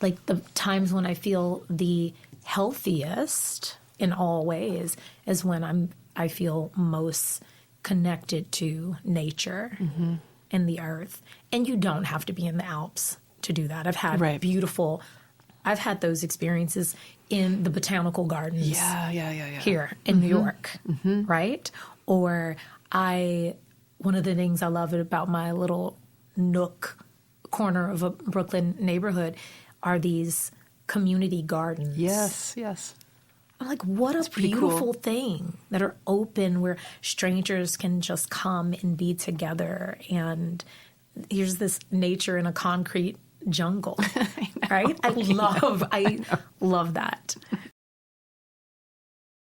like the times when I feel the healthiest in all ways is when I feel most connected to nature and the earth. And you don't have to be in the Alps to do that. I've had I've had those experiences in the botanical gardens here in New York, right? Or one of the things I love about my little nook corner of a Brooklyn neighborhood are these community gardens. Yes. I'm like, what a beautiful thing that are open where strangers can just come and be together. And here's this nature in a concrete jungle, right? I love that.